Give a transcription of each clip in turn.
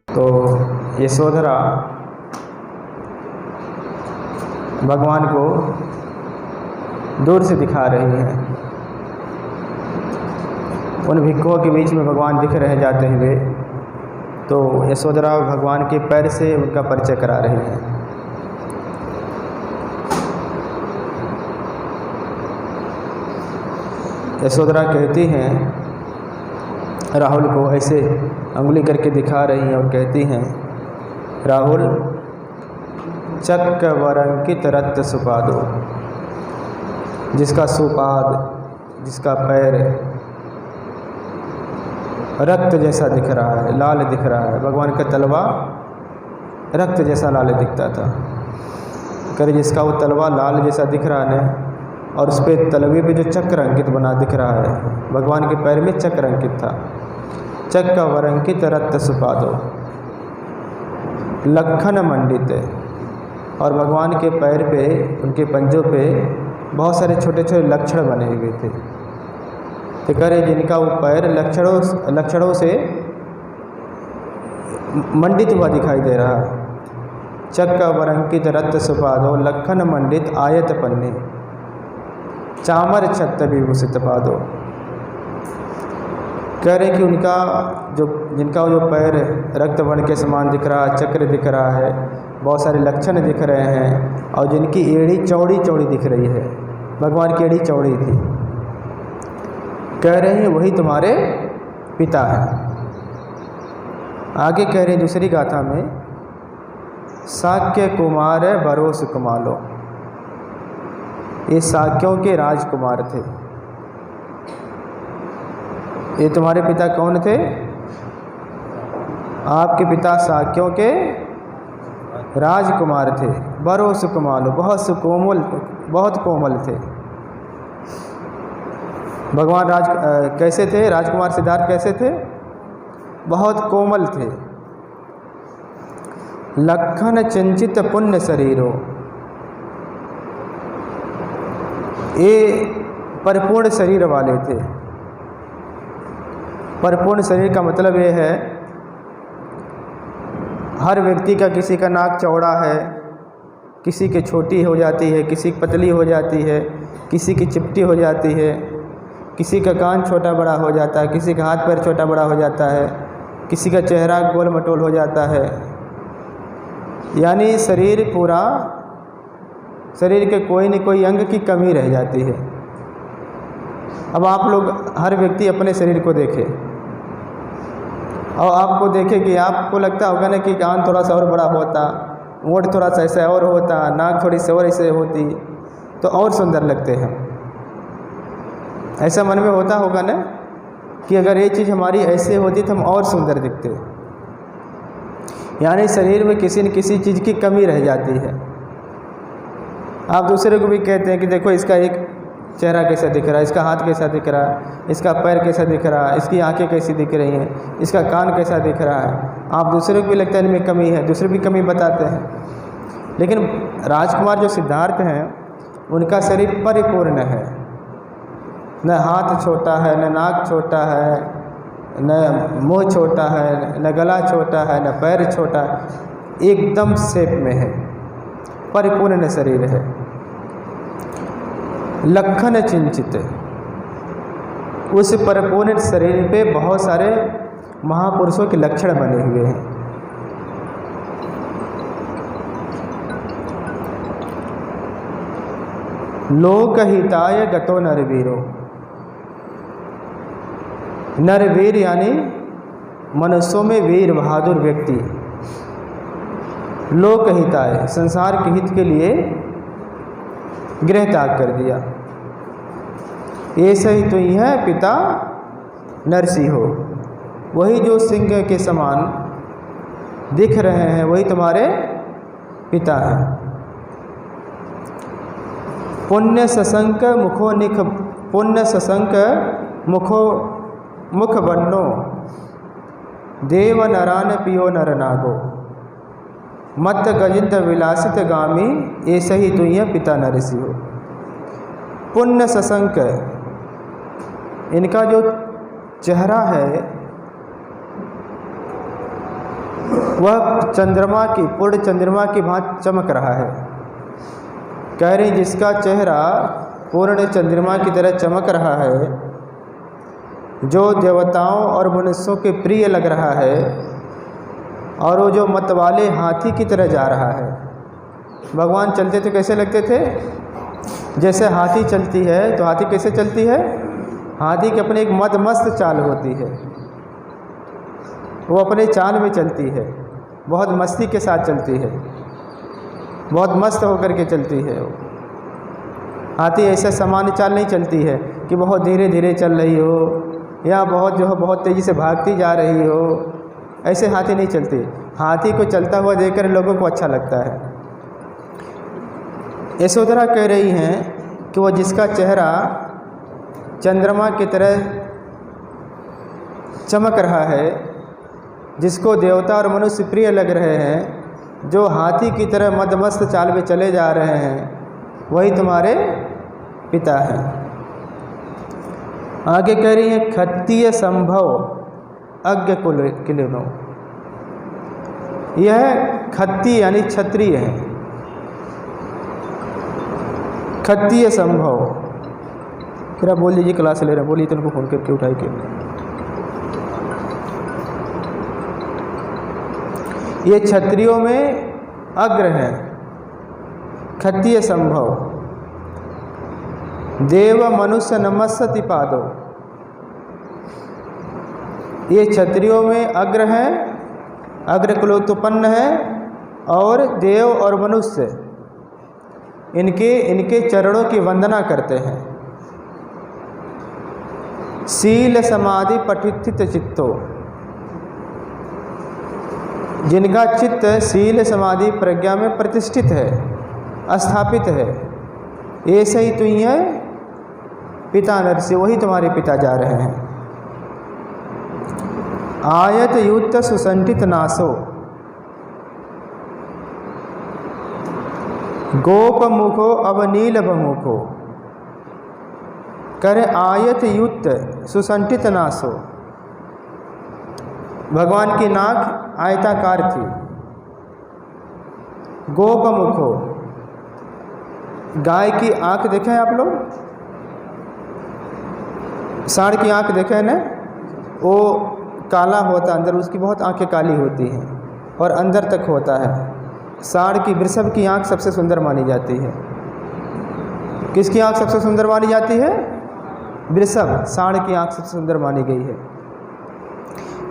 तो यशोधरा भगवान को दूर से दिखा रही है। उन भिक्षुओं के बीच में भगवान दिख रहे जाते हुए, तो यशोधरा भगवान के पैर से उनका परिचय करा रही है। यशोधरा कहती हैं, राहुल को ऐसे अंगुली करके दिखा रही हैं और कहती हैं, राहुल चक्रवरंकित रक्त सुपादो, जिसका सुपाद, जिसका पैर रक्त जैसा दिख रहा है, लाल दिख रहा है। भगवान का तलवा रक्त जैसा लाल दिखता था। करे जिसका वो तलवा लाल जैसा दिख रहा है और उस पर तलवे पे जो चक्र अंकित बना दिख रहा है, भगवान के पैर में चक्र अंकित था। चक्रवरंकित रक्त सुपादो लखन मंडित, और भगवान के पैर पे, उनके पंजों पे बहुत सारे छोटे छोटे लक्षण बने हुए थे। तो करे जिनका वो पैर लक्षणों से मंडित हुआ दिखाई दे रहा है। चक्रवरंकित रक्त सुपादो लखन मंडित आयत पन्ने चामर छत्त विभूषित पादो। कह रहे कि जिनका जो पैर रक्त वर्ण के समान दिख रहा है, चक्र दिख रहा है, बहुत सारे लक्षण दिख रहे हैं, और जिनकी एड़ी चौड़ी चौड़ी दिख रही है, भगवान की एड़ी चौड़ी थी। कह रहे हैं वही तुम्हारे पिता हैं। आगे कह रहे हैं दूसरी गाथा में, शाक्य कुमार बरोस कुमालो, ये शाक्यों के राजकुमार थे। ये तुम्हारे पिता कौन थे? आपके पिता शाक्यों के राजकुमार थे। बरोस कुमालो, बहुत कोमल थे। भगवान कैसे थे? राजकुमार सिद्धार्थ कैसे थे? बहुत कोमल थे। लखन चिंचित पुण्य शरीरो, ये परिपूर्ण शरीर वाले थे। परिपूर्ण शरीर का मतलब ये है, हर व्यक्ति का, किसी का नाक चौड़ा है, किसी की छोटी हो जाती है, किसी की पतली हो जाती है, किसी की चिपटी हो जाती है, किसी का कान छोटा बड़ा हो जाता है, किसी का हाथ पैर छोटा बड़ा हो जाता है, किसी का चेहरा गोल मटोल हो जाता है। यानी शरीर पूरा, शरीर के कोई न कोई अंग की कमी रह जाती है। अब आप लोग, हर व्यक्ति अपने शरीर को देखे और आपको देखे कि आपको लगता होगा ना कि कान थोड़ा सा और बड़ा होता, ओंठ थोड़ा सा ऐसा और होता, नाक थोड़ी सी और ऐसे होती तो और सुंदर लगते हैं। ऐसा मन में होता होगा ना कि अगर ये चीज़ हमारी ऐसे होती तो हम और सुंदर दिखते। यानी शरीर में किसी न किसी चीज़ की कमी रह जाती है। आप दूसरे को भी कहते हैं कि देखो इसका एक चेहरा कैसा दिख रहा है, इसका हाथ कैसा दिख रहा है, इसका पैर कैसा दिख रहा है, इसकी आंखें कैसी दिख रही हैं, इसका कान कैसा दिख रहा है। आप दूसरे को भी लगता है इनमें कमी है, दूसरे भी कमी बताते हैं। लेकिन राजकुमार जो सिद्धार्थ हैं, उनका शरीर परिपूर्ण है। न हाथ छोटा है, न नाक छोटा है, न मुंह छोटा है, न गला छोटा है, न पैर छोटा है, एकदम शेप में है, परिपूर्ण शरीर है। लखन चिंचित, उस परिपूर्ण शरीर पे बहुत सारे महापुरुषों के लक्षण बने हुए हैं। लोकहिताय गतो नरवीरो, नरवीर यानी मनुष्यों में वीर बहादुर व्यक्ति। लोकहिताय, संसार के हित के लिए गृह त्याग कर दिया। ऐसे ही तो ही है पिता नरसिंह, वही जो सिंह के समान दिख रहे हैं, वही तुम्हारे पिता हैं। पुण्य सशंक मुखो निख, पुण्य सशंक मुख बन्नो, देव नरान पियो नर नागो, मत गजित विलासित गामी, ऐसे ही तु ही पिता नरसिंह। पुण्य सशंक, इनका जो चेहरा है वह चंद्रमा की, पूर्ण चंद्रमा की भांति चमक रहा है। कह रही जिसका चेहरा पूर्ण चंद्रमा की तरह चमक रहा है, जो देवताओं और मनुष्यों के प्रिय लग रहा है, और वो जो मतवाले हाथी की तरह जा रहा है। भगवान चलते थे कैसे लगते थे? जैसे हाथी चलती है, तो हाथी कैसे चलती है? हाथी की अपनी एक मदमस्त चाल होती है, वो अपने चाल में चलती है, बहुत मस्ती के साथ चलती है, बहुत मस्त होकर के चलती है। हाथी ऐसा सामान्य चाल नहीं चलती है कि बहुत धीरे धीरे चल रही हो या बहुत जो है बहुत तेज़ी से भागती जा रही हो, ऐसे हाथी नहीं चलती। हाथी को चलता हुआ देखकर लोगों को अच्छा लगता है। यशोधरा कह रही हैं कि वो जिसका चेहरा चंद्रमा की तरह चमक रहा है, जिसको देवता और मनुष्य प्रिय लग रहे हैं, जो हाथी की तरह मदमस्त चाल में चले जा रहे हैं, वही तुम्हारे पिता हैं। आगे कह रही है क्षत्रिय संभव अज्ञ कुलीनो। यह क्षत्रिय यानी क्षत्रिय है। क्षत्रिय संभव, फिर आप बोल दीजिए क्लास ले रहे हैं, बोलिए तो उनको फ़ोन करके उठाई के। ये क्षत्रियों में अग्र है, क्षत्रिय संभव। देव मनुष्य नमस्सति पादो, ये क्षत्रियों में अग्र हैं, अग्र कुलोत्पन्न है, और देव और मनुष्य इनके चरणों की वंदना करते हैं। शील समाधि पठित चित्तो, जिनका चित्त शील समाधि प्रज्ञा में प्रतिष्ठित है, स्थापित है, ऐसे ही तुम पिता नरसिंह, वही तुम्हारे पिता जा रहे हैं। आयत युक्त सुसंठित नासो, गोप मुखो अवनील बमुखो। करे आयत युक्त सुसंठित नासो, भगवान की नाक आयताकार थी। गोप मुखो, गाय की आंख देखें आप लोग, सांड की आंख देखें ना, वो काला होता अंदर, उसकी बहुत आंखें काली होती हैं और अंदर तक होता है। सांड की, वृषभ की आंख सबसे सुंदर मानी जाती है। किसकी आंख सबसे सुंदर मानी जाती है? वृषभ, सांड की आंख सबसे सुंदर मानी गई है।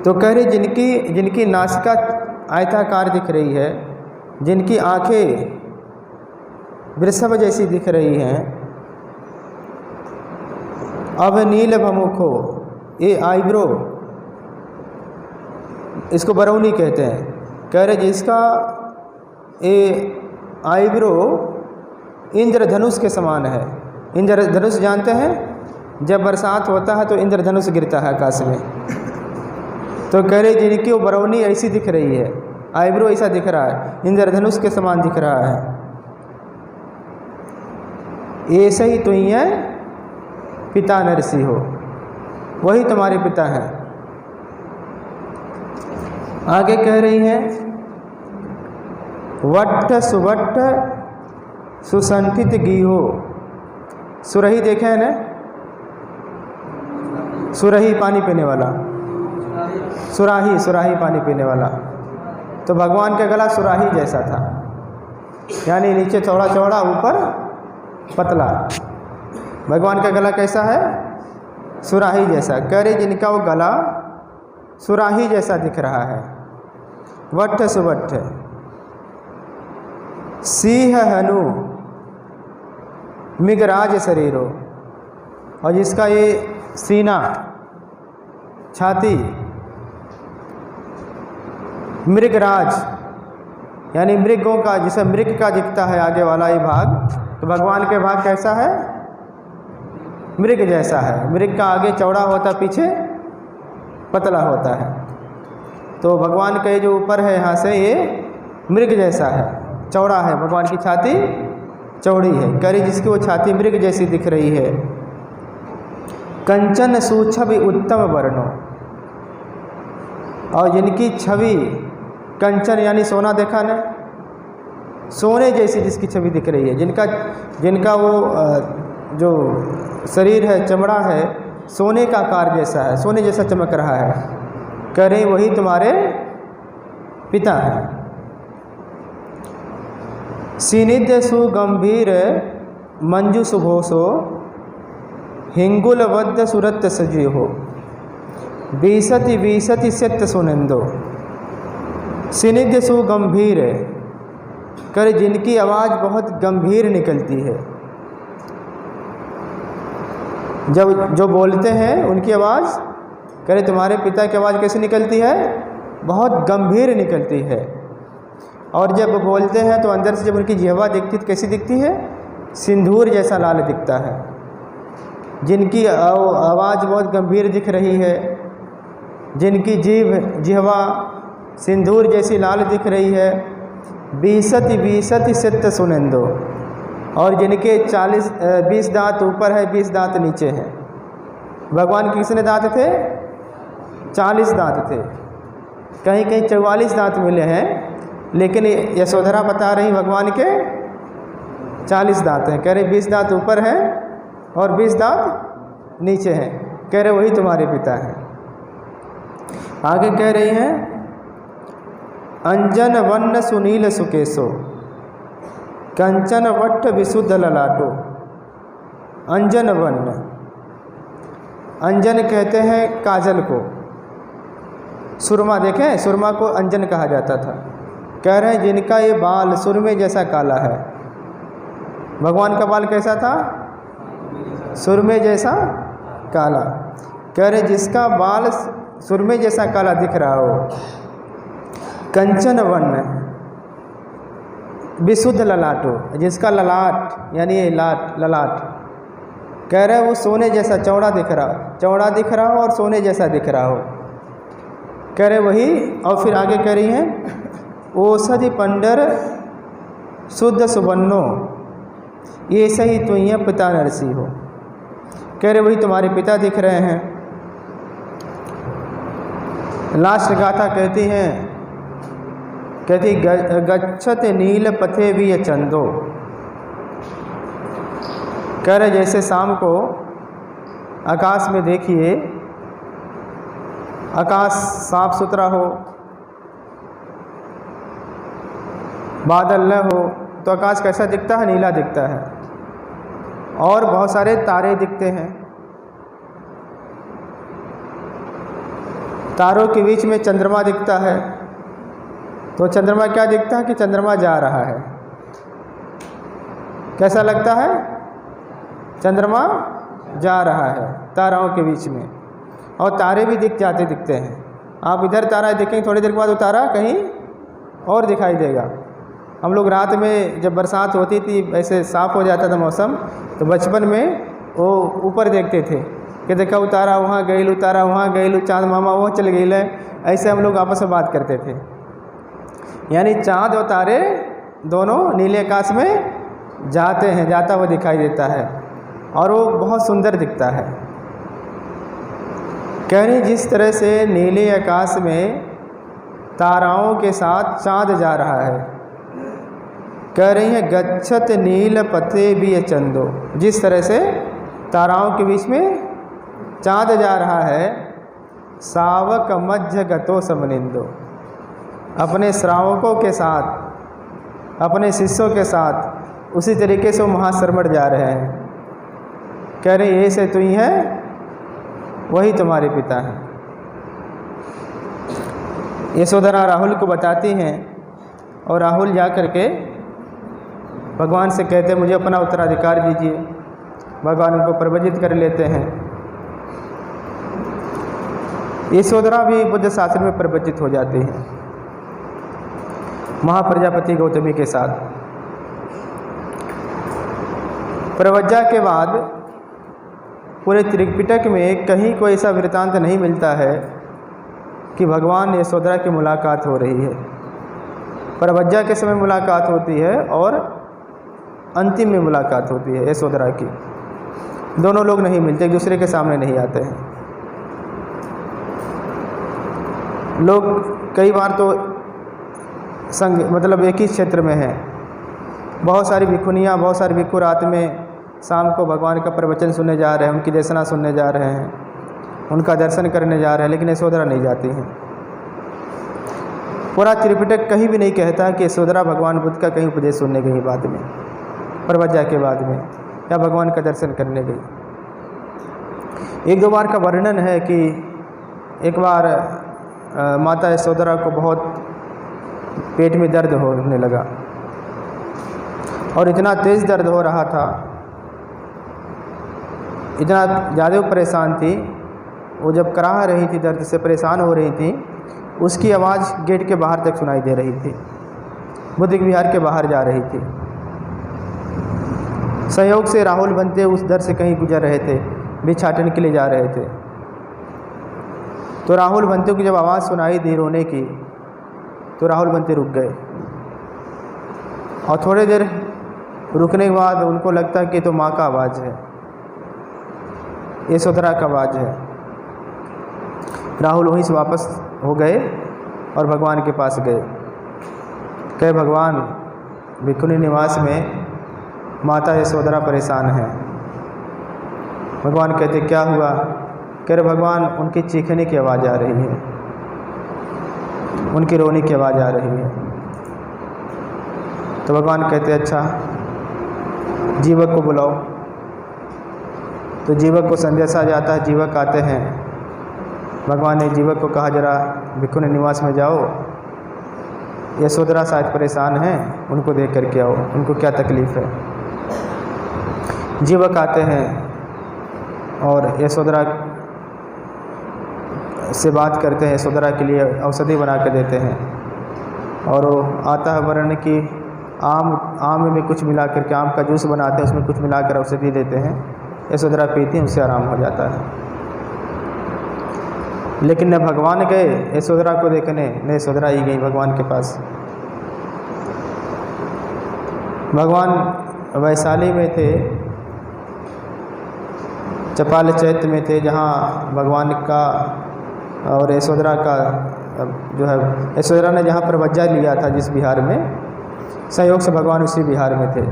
तो कह रहे जिनकी नासिका आयताकार दिख रही है, जिनकी आंखें वृषभ जैसी दिख रही हैं, अब नील भमुखो, ये आईब्रो, इसको बरौनी कहते हैं। कह रहे जिसका ये आईब्रो इंद्रधनुष के समान है। इंद्रधनुष जानते हैं, जब बरसात होता है तो इंद्रधनुष गिरता है आकाश में। तो कह रहे जिनकी वो बरौनी ऐसी दिख रही है, आईब्रो ऐसा दिख रहा है, इंद्रधनुष के समान दिख रहा है, ऐसे ही तो ही है पिता नरसिंह हो, वही तुम्हारे पिता हैं। आगे कह रही हैं वट्ठ सुवट्ठ सुसंठित गीहो। सुरही देखे हैं ना, सुरही पानी पीने वाला, सुराही पानी पीने वाला। तो भगवान का गला सुराही जैसा था, यानी नीचे चौड़ा चौड़ा, ऊपर पतला। भगवान का गला कैसा है? सुराही जैसा। कह रही जिनका वो गला सुराही जैसा दिख रहा है। वट्ठ सुवट्ठ, सिंह हनु मृगराज शरीरो, और जिसका ये सीना, छाती मृगराज यानी मृगों का, जिसे मृग का दिखता है आगे वाला ये भाग, तो भगवान के भाग कैसा है? मृग जैसा है। मृग का आगे चौड़ा होता, पीछे पतला होता है। तो भगवान का जो ऊपर है यहाँ से, ये मृग जैसा है, चौड़ा है। भगवान की छाती चौड़ी है। करी जिसकी वो छाती मृग जैसी दिख रही है। कंचन सुछवि उत्तम वर्णो, और जिनकी छवि कंचन यानी सोना देखा ना, सोने जैसी जिसकी छवि दिख रही है, जिनका वो जो शरीर है, चमड़ा है, सोने का आकार जैसा है, सोने जैसा चमक रहा है। कह रहे वही तुम्हारे पिता हैं। सिनिध्य सुगंभीर मंजू सुभोसो हिंगुल वद्य सुरत सजी हो बीसति बीसति सत्य सुनंदो। सिनिध्य सुगंभीर कर जिनकी आवाज़ बहुत गंभीर निकलती है, जब जो बोलते हैं उनकी आवाज़, करे तुम्हारे पिता की आवाज़ कैसी निकलती है? बहुत गंभीर निकलती है। और जब बोलते हैं तो अंदर से जब उनकी जिह्वा दिखती है तो कैसी दिखती है? सिंदूर जैसा लाल दिखता है। जिनकी आवाज़ बहुत गंभीर दिख रही है, जिनकी जिह्वा सिंदूर जैसी लाल दिख रही है, बीसति बीसति सत्य सुनंदो, और जिनके 20 दांत ऊपर है, 20 दांत नीचे हैं। भगवान के कितने दांत थे? 40 दांत थे, कहीं कहीं 44 दांत मिले हैं, लेकिन यशोधरा बता रही भगवान के 40 दांत हैं। कह रहे 20 दांत ऊपर हैं और 20 दांत नीचे हैं। कह रहे वही तुम्हारे पिता हैं। आगे कह रही हैं अंजन वन्न सुनील सुकेशो कंचन वट्ट विशुद्ध ललाटो। अंजन वन्न, अंजन कहते हैं काजल को। सुरमा देखें, सुरमा को अंजन कहा जाता था। कह रहे हैं जिनका ये बाल सुरमे जैसा काला है। भगवान का बाल कैसा था? सुरमे जैसा काला। कह रहे जिसका बाल सुरमे जैसा काला दिख रहा हो, कंचन वर्ण विशुद्ध ललाटो, जिसका ललाट यानी ललाट, कह रहे वो सोने जैसा चौड़ा दिख रहा हो और सोने जैसा दिख रहा हो। कह रहे वही। और फिर आगे कह रही हैं औषधि पंडर शुद्ध सुबन्नो ये सही तुय पिता नरसी हो। कह रहे वही तुम्हारे पिता दिख रहे हैं। लास्ट गाथा कहती गच्छत नील पथे भी चंदो। कह रहे जैसे शाम को आकाश में देखिए, आकाश साफ सुथरा हो, बादल न हो तो आकाश कैसा दिखता है? नीला दिखता है। और बहुत सारे तारे दिखते हैं, तारों के बीच में चंद्रमा दिखता है। तो चंद्रमा क्या दिखता है? कि चंद्रमा जा रहा है। कैसा लगता है? चंद्रमा जा रहा है ताराओं के बीच में। और तारे भी दिखते हैं। आप इधर तारा देखेंगे, थोड़ी देर के बाद वो तारा कहीं और दिखाई देगा। हम लोग रात में जब बरसात होती थी, ऐसे साफ़ हो जाता था मौसम, तो बचपन में वो ऊपर देखते थे कि देखा उतारा वहाँ गई, उतारा वहाँ गई, चाँद मामा वहाँ चल गई है। ऐसे हम लोग आपस में बात करते थे। यानी चाँद और तारे दोनों नीले आकाश में जाता हुआ दिखाई देता है, और वो बहुत सुंदर दिखता है। कह रही जिस तरह से नीले आकाश में ताराओं के साथ चाँद जा रहा है, कह रही है गच्छत नील पथे भी चंदो। जिस तरह से ताराओं के बीच में चाँद जा रहा है, सावक मध्य गतो समनिंदो, अपने श्रावकों के साथ, अपने शिष्यों के साथ उसी तरीके से वो महाश्रमण जा रहे हैं। कह रहे ये से तुम है, वही तुम्हारे पिता हैं। यशोधरा राहुल को बताती हैं, और राहुल जा कर के भगवान से कहते हैं मुझे अपना उत्तराधिकार दीजिए। भगवान उनको प्रवजित कर लेते हैं। यशोधरा भी बुद्ध शास्त्र में प्रवजित हो जाती हैं महाप्रजापति गौतमी के साथ। प्रवज्जा के बाद पूरे त्रिपिटक में कहीं कोई ऐसा वृत्तांत नहीं मिलता है कि भगवान यशोधरा की मुलाकात हो रही है। प्रवज्जा के समय मुलाकात होती है और अंतिम में मुलाकात होती है यशोधरा की। दोनों लोग नहीं मिलते, एक दूसरे के सामने नहीं आते हैं। लोग कई बार तो संग मतलब एक ही क्षेत्र में है। बहुत सारी भिक्षुनियाँ, बहुत सारे भिक्षु रात में शाम को भगवान का प्रवचन सुनने जा रहे हैं, उनकी देशना सुनने जा रहे हैं, उनका दर्शन करने जा रहे हैं, लेकिन यशोधरा नहीं जाती हैं। पूरा त्रिपिटक कहीं भी नहीं कहता कि यशोधरा भगवान बुद्ध का कहीं उपदेश सुनने गई बाद में, प्रवज्जा के बाद में, या भगवान का दर्शन करने गई। एक दो बार का वर्णन है कि एक बार माता यशोधरा को बहुत पेट में दर्द होने लगा और इतना तेज़ दर्द हो रहा था, इतना ज़्यादा परेशान थी वो, जब कराह रही थी, दर्द से परेशान हो रही थी, उसकी आवाज़ गेट के बाहर तक सुनाई दे रही थी, बुद्ध विहार के बाहर जा रही थी। संयोग से राहुल बनते उस दर से कहीं गुजर रहे थे, भिक्षाटन के लिए जा रहे थे। तो राहुल बनते को जब आवाज़ सुनाई दी रोने की, तो राहुल बनते रुक गए और थोड़ी देर रुकने के बाद उनको लगता कि तो माँ का आवाज़ है, यशोधरा का आवाज़ है। राहुल वहीं से वापस हो गए और भगवान के पास गए। कहे भगवान, भिक्षुनी निवास में माता यशोधरा परेशान है। भगवान कहते क्या हुआ? कह रहे भगवान, उनकी चीखने की आवाज़ आ रही है, उनकी रोने की आवाज़ आ रही है। तो भगवान कहते अच्छा जीवक को बुलाओ। तो जीवक को संदेश आ जाता है, जीवक आते हैं। भगवान ने जीवक को कहा जरा भिक्षुनी निवास में जाओ, यशोधरा शायद परेशान हैं, उनको देख करके आओ, उनको क्या तकलीफ़ है। जीवक आते हैं और यशोधरा से बात करते हैं, यशोधरा के लिए औषधि बना के देते हैं। और वो आता है वर्ण कि आम में कुछ मिला करके आम का जूस बनाते हैं, उसमें कुछ मिलाकर औषधि देते हैं, यशोधरा पीती हैं, उससे आराम हो जाता है। लेकिन न भगवान गए यशोधरा को देखने, न यशोधरा ही गई भगवान के पास। भगवान वैशाली में थे, चपाल चैत्य में थे, जहाँ भगवान का और यशोधरा का जो है, यशोधरा ने जहाँ प्रवज्जा लिया था जिस विहार में, संयोग से भगवान उसी विहार में थे।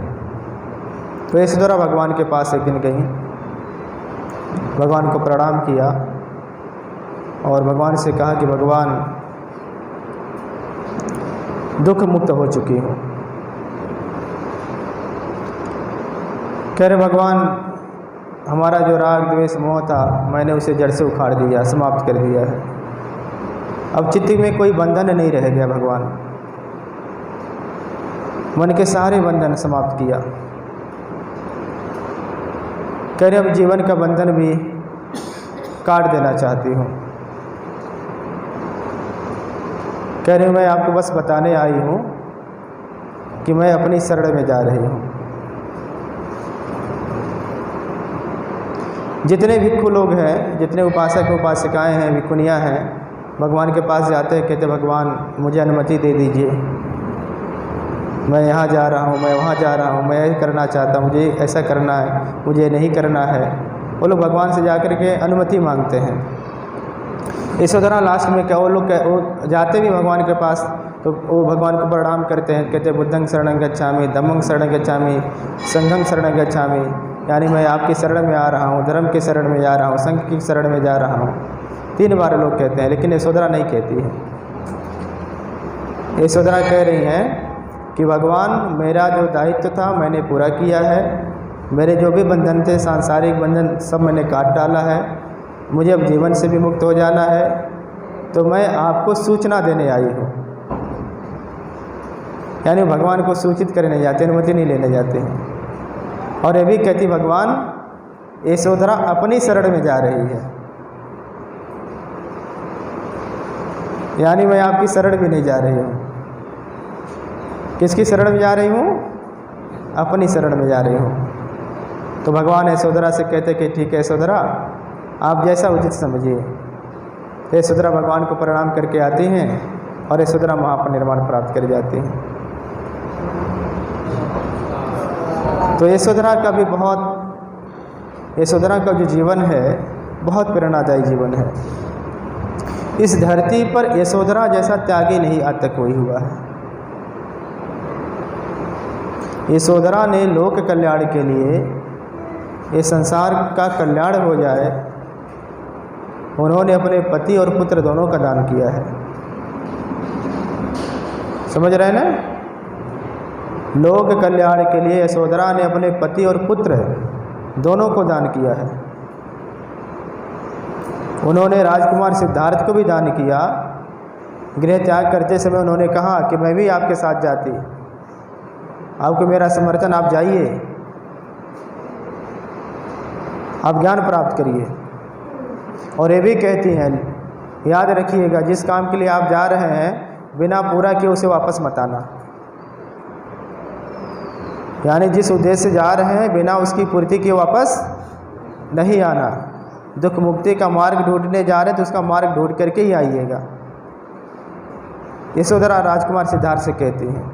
तो यशोधरा भगवान के पास एक दिन गई, भगवान को प्रणाम किया और भगवान से कहा कि भगवान, दुख मुक्त हो चुकी हूँ। कह रहे भगवान, हमारा जो राग द्वेष मोह था, मैंने उसे जड़ से उखाड़ दिया, समाप्त कर दिया है। अब चित्त में कोई बंधन नहीं रह गया भगवान, मन के सारे बंधन समाप्त किया। कह रहे अब जीवन का बंधन भी काट देना चाहती हूँ। कह रहे मैं आपको बस बताने आई हूँ कि मैं अपनी शरण में जा रही हूँ। जितने भिक्षु लोग हैं, जितने उपासक उपासिकाएं हैं, भिक्षुनियाँ हैं, भगवान के पास जाते हैं, कहते भगवान मुझे अनुमति दे दीजिए, मैं यहाँ जा रहा हूँ, मैं वहाँ जा रहा हूँ, मैं ये करना चाहता हूँ, मुझे ऐसा करना है, मुझे नहीं करना है। वो लोग भगवान से जाकर के अनुमति मांगते हैं। यशोधरा लास्ट में क्या, वो जाते भी भगवान के पास तो वो भगवान को प्रणाम करते हैं, कहते बुद्धं शरणं गच्छामि, धम्मं शरणं गच्छामि, संघं शरणं गच्छामि, यानी मैं आपकी शरण में आ रहा हूँ, धर्म के शरण में जा रहा हूँ, संघ की शरण में जा रहा हूँ। 3 बार लोग कहते हैं, लेकिन यशोधरा नहीं कहती है। यशोधरा कह रही हैं कि भगवान, मेरा जो दायित्व था मैंने पूरा किया है, मेरे जो भी बंधन थे, सांसारिक बंधन, सब मैंने काट डाला है, मुझे अब जीवन से भी मुक्त हो जाना है, तो मैं आपको सूचना देने आई हूँ। यानी भगवान को सूचित करने जाते, अनुमति नहीं लेने जाते हैं। और ये भी कहती भगवान, यशोधरा अपनी शरण में जा रही है, यानी मैं आपकी शरण भी नहीं जा रही हूँ। किसकी शरण में जा रही हूँ? अपनी शरण में जा रही हूँ। तो भगवान यशोधरा से कहते कि ठीक है यशोधरा, आप जैसा उचित समझिए। तो यशोधरा भगवान को प्रणाम करके आती हैं और यशोधरा महापरिनिर्वाण प्राप्त कर जाती हैं। तो यशोधरा का भी यशोधरा का जो जीवन है बहुत प्रेरणादायी जीवन है। इस धरती पर यशोधरा जैसा त्यागी नहीं आज तक कोई हुआ है। यशोधरा ने लोक कल्याण के लिए, ये संसार का कल्याण हो जाए, उन्होंने अपने पति और पुत्र दोनों का दान किया है। समझ रहे हैं ना? लोक कल्याण के लिए यशोधरा ने अपने पति और पुत्र दोनों को दान किया है। उन्होंने राजकुमार सिद्धार्थ को भी दान किया। गृह त्याग करते समय उन्होंने कहा कि मैं भी आपके साथ जाती, आपको मेरा समर्थन, आप जाइए, आप ज्ञान प्राप्त करिए। और ये भी कहती हैं, याद रखिएगा जिस काम के लिए आप जा रहे हैं बिना पूरा किए उसे वापस मत आना। यानी जिस उद्देश्य से जा रहे हैं बिना उसकी पूर्ति किए वापस नहीं आना। दुख मुक्ति का मार्ग ढूंढने जा रहे हैं तो उसका मार्ग ढूंढ करके ही आइएगा। यशोधरा राजकुमार सिद्धार्थ से कहती हैं।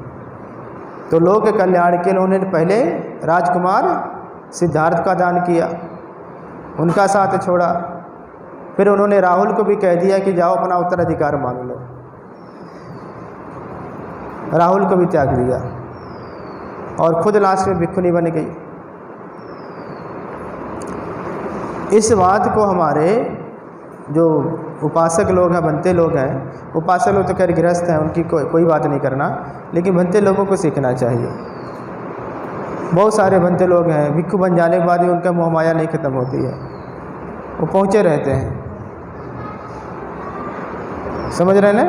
तो लोक कल्याण के लिए उन्होंने पहले राजकुमार सिद्धार्थ का दान किया, उनका साथ छोड़ा। फिर उन्होंने राहुल को भी कह दिया कि जाओ अपना उत्तराधिकार मांग लो। राहुल को भी त्याग दिया और खुद लास्ट में भिक्षुनी बन गई। इस बात को हमारे जो उपासक लोग हैं, बनते लोग हैं, उपासक लोग तो खैर गृहस्थ हैं, उनकी कोई बात नहीं करना, लेकिन बनते लोगों को सीखना चाहिए। बहुत सारे बनते लोग हैं, भिक्षु बन जाने के बाद भी उनका मोह माया नहीं खत्म होती है, वो पहुँचे रहते हैं। समझ रहे हैं ना?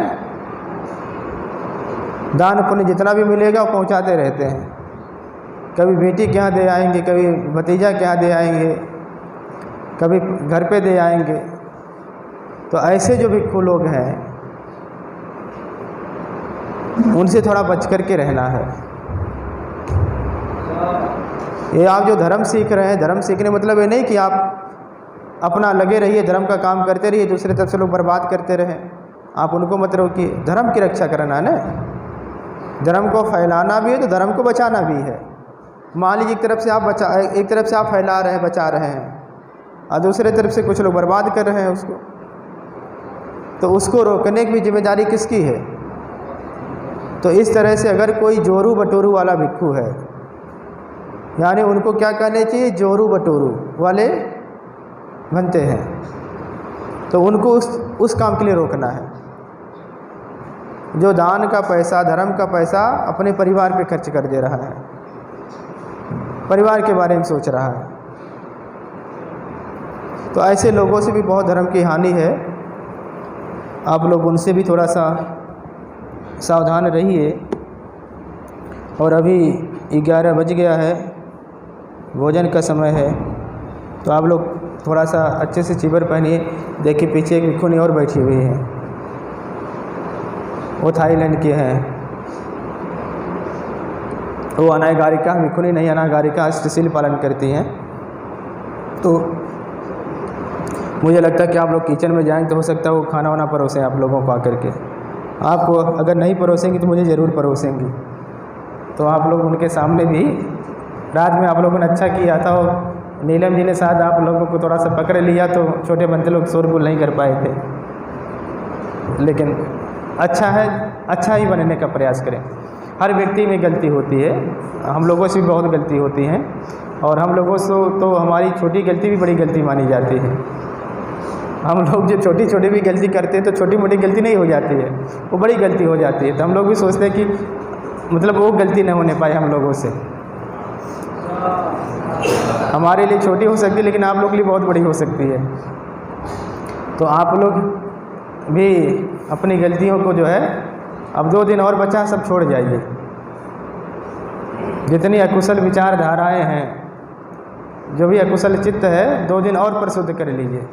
दान पुण्य जितना भी मिलेगा वो पहुँचाते रहते हैं। कभी बेटी के यहाँ दे आएंगे, कभी भतीजा के यहाँ दे आएंगे, कभी घर पे दे आएंगे। तो ऐसे जो भिक्षु लोग हैं उनसे थोड़ा बच कर के रहना है। ये आप जो धर्म सीख रहे हैं, धर्म सीखने मतलब ये नहीं कि आप अपना लगे रहिए, धर्म का काम करते रहिए, दूसरे तरफ से लोग बर्बाद करते रहें। आप उनको मत रोकिए, धर्म की रक्षा करना है ना। धर्म को फैलाना भी है तो धर्म को बचाना भी है। मान लीजिए एक तरफ से आप फैला रहे हैं, बचा रहे हैं, और दूसरे तरफ से कुछ लोग बर्बाद कर रहे हैं उसको, तो उसको रोकने की भी जिम्मेदारी किसकी है? तो इस तरह से अगर कोई जोरू बटोरू वाला भिक्षु है, यानी उनको क्या कहने चाहिए, जोरू बटोरू वाले बनते हैं, तो उनको उस काम के लिए रोकना है। जो दान का पैसा, धर्म का पैसा अपने परिवार पे खर्च कर दे रहा है, परिवार के बारे में सोच रहा है, तो ऐसे लोगों से भी बहुत धर्म की हानि है। आप लोग उनसे भी थोड़ा सा सावधान रहिए। और अभी 11 बज गया है, भोजन का समय है, तो आप लोग थोड़ा सा अच्छे से चिबर पहनिए। देखिए पीछे एक भिक्षुनी और बैठी हुई है, वो थाईलैंड के हैं, वो अनागारिका भिक्षुनी नहीं, अनागारिका अष्टशील पालन करती हैं। तो मुझे लगता है कि आप लोग किचन में जाएंगे तो हो सकता है वो खाना वाना परोसें आप लोगों को आकर के। आपको अगर नहीं परोसेंगी तो मुझे ज़रूर परोसेंगी। तो आप लोग उनके सामने भी, रात में आप लोगों ने अच्छा किया था, और नीलम जी ने शायद आप लोगों को थोड़ा सा पकड़ लिया तो छोटे बनते लोग शोरगुल नहीं कर पाए थे, लेकिन अच्छा है, अच्छा ही बनने का प्रयास करें। हर व्यक्ति में गलती होती है, हम लोगों से भी बहुत गलती होती हैं, और हम लोगों से तो हमारी छोटी गलती भी बड़ी गलती मानी जाती है। हम लोग जो छोटी छोटी भी गलती करते हैं तो छोटी मोटी गलती नहीं हो जाती है, वो बड़ी गलती हो जाती है। तो हम लोग भी सोचते हैं कि मतलब वो गलती न होने पाए हम लोगों से। हमारे लिए छोटी हो सकती है लेकिन आप लोग के लिए बहुत बड़ी हो सकती है। तो आप लोग भी अपनी गलतियों को जो है, अब 2 दिन और बचा, सब छोड़ जाइए। जितनी अकुशल विचारधाराएं हैं, जो भी अकुशल चित्त है, 2 दिन और परिशुद्ध कर लीजिए।